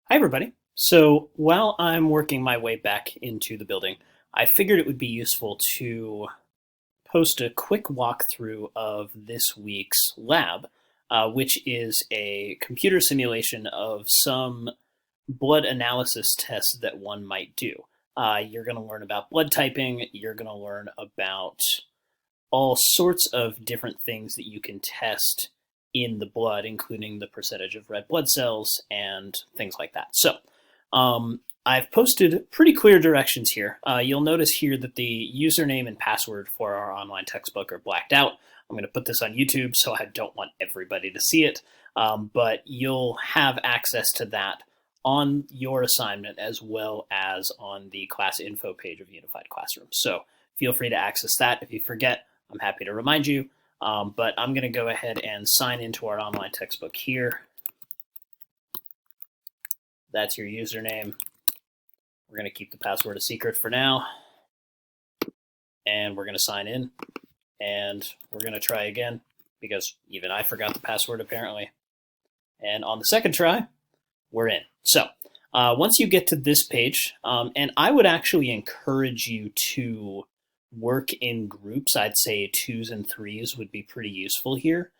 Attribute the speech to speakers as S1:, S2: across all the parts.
S1: Hi, everybody. So while I'm working my way back into the building, I figured it would be useful to post a quick walkthrough of this week's lab, which is a computer simulation of some blood analysis tests that one might do. You're going to learn about blood typing, you're going to learn about all sorts of different things that you can test in the blood, including the percentage of red blood cells and things like that. So, I've posted pretty clear directions here. You'll notice here that the username and password for our online textbook are blacked out. I'm going to put this on YouTube, so I don't want everybody to see it, but you'll have access to that on your assignment as well as on the class info page of Unified Classroom. So feel free to access that. If you forget, I'm happy to remind you, but I'm going to go ahead and sign into our online textbook here. That's your username. We're going to keep the password a secret for now. And we're going to sign in. And we're going to try again, because even I forgot the password apparently. And on the second try, we're in. So once you get to this page, and I would actually encourage you to work in groups. I'd say 2s and 3s would be pretty useful here.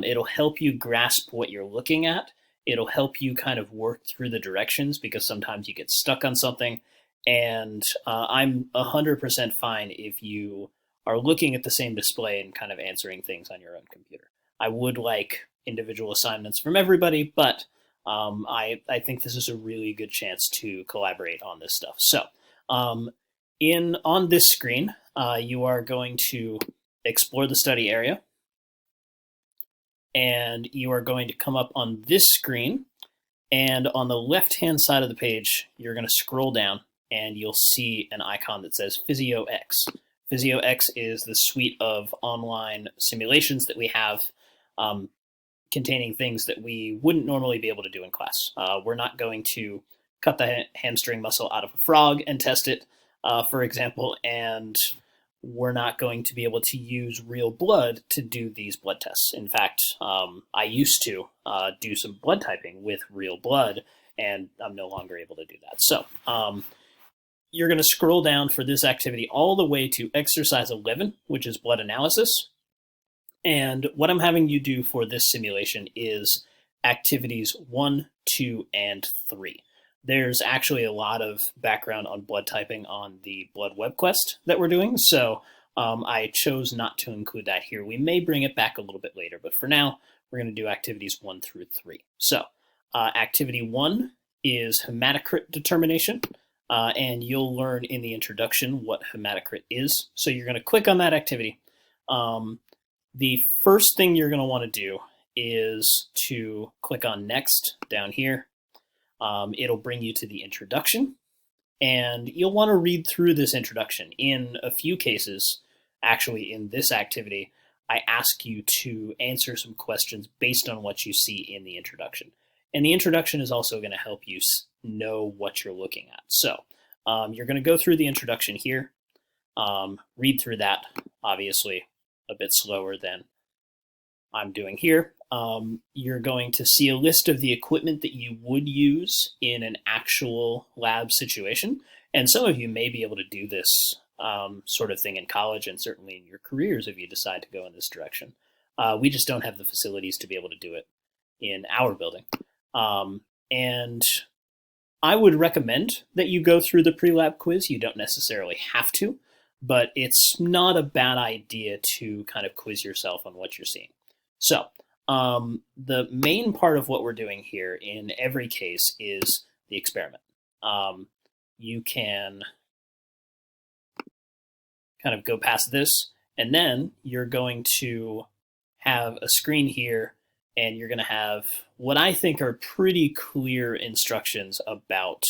S1: It'll help you grasp what you're looking at. It'll help you kind of work through the directions, because sometimes you get stuck on something. And I'm 100% fine if you are looking at the same display and kind of answering things on your own computer. I would like individual assignments from everybody, but I think this is a really good chance to collaborate on this stuff. So on this screen, you are going to explore the study area, and you are going to come up on this screen, and on the left-hand side of the page, you're going to scroll down, and you'll see an icon that says Physiox. Physiox is the suite of online simulations that we have, containing things that we wouldn't normally be able to do in class. We're not going to cut the hamstring muscle out of a frog and test it, for example, and we're not going to be able to use real blood to do these blood tests. In fact, I used to do some blood typing with real blood, and I'm no longer able to do that. So you're going to scroll down for this activity all the way to exercise 11, which is blood analysis. And what I'm having you do for this simulation is activities 1, 2, and 3. There's actually a lot of background on blood typing on the blood web quest that we're doing, so I chose not to include that here. We may bring it back a little bit later, but for now, we're going to do activities 1 through 3. So activity 1 is hematocrit determination, and you'll learn in the introduction what hematocrit is. So you're going to click on that activity. The first thing you're going to want to do is to click on Next down here. It'll bring you to the introduction, and you'll want to read through this introduction. In a few cases, actually in this activity, I ask you to answer some questions based on what you see in the introduction. And the introduction is also going to help you know what you're looking at. So you're going to go through the introduction here, read through that, obviously a bit slower than I'm doing here. You're going to see a list of the equipment that you would use in an actual lab situation. And some of you may be able to do this sort of thing in college, and certainly in your careers if you decide to go in this direction. We just don't have the facilities to be able to do it in our building. And I would recommend that you go through the pre-lab quiz. You don't necessarily have to, but it's not a bad idea to kind of quiz yourself on what you're seeing. So the main part of what we're doing here in every case is the experiment. You can kind of go past this, and then you're going to have a screen here, and you're going to have what I think are pretty clear instructions about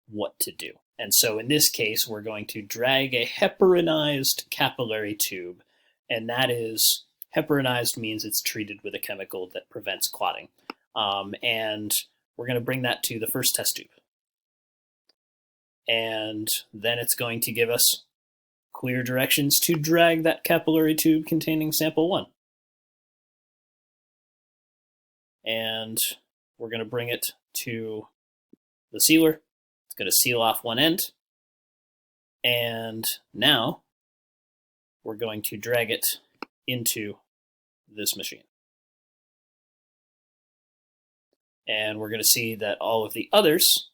S1: what to do. And so in this case, we're going to drag a heparinized capillary tube, and that is, heparinized means it's treated with a chemical that prevents clotting. And we're going to bring that to the first test tube. And then it's going to give us clear directions to drag that capillary tube containing sample 1. And we're going to bring it to the sealer. It's going to seal off one end. And now we're going to drag it into this machine. And we're going to see that all of the others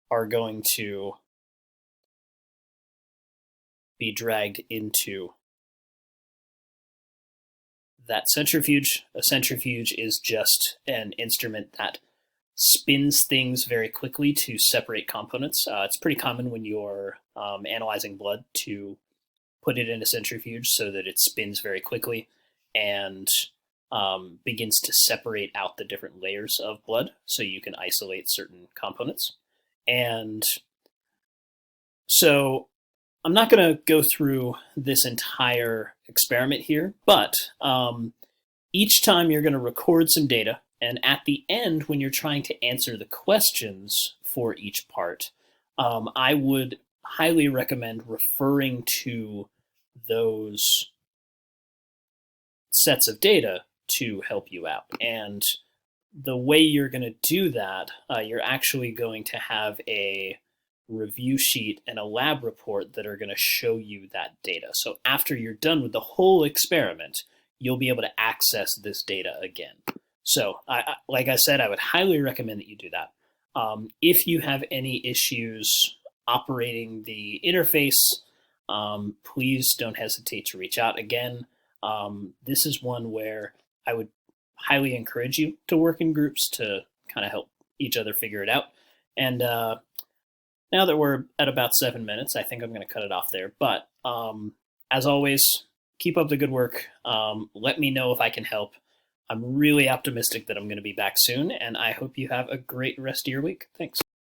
S1: are going to be dragged into that centrifuge. A centrifuge is just an instrument that spins things very quickly to separate components. It's pretty common when you're analyzing blood to put it in a centrifuge so that it spins very quickly and begins to separate out the different layers of blood so you can isolate certain components. And so I'm not going to go through this entire experiment here, but each time you're going to record some data, and at the end, when you're trying to answer the questions for each part, I would highly recommend referring to those sets of data to help you out. And the way you're going to do that, you're actually going to have a review sheet and a lab report that are going to show you that data. So after you're done with the whole experiment, you'll be able to access this data again. So like I said, I would highly recommend that you do that. If you have any issues operating the interface, please don't hesitate to reach out again. This is one where I would highly encourage you to work in groups to kind of help each other figure it out. And now that we're at about 7 minutes, I think I'm going to cut it off there. But as always, keep up the good work. Let me know if I can help. I'm really optimistic that I'm going to be back soon, and I hope you have a great rest of your week. Thanks.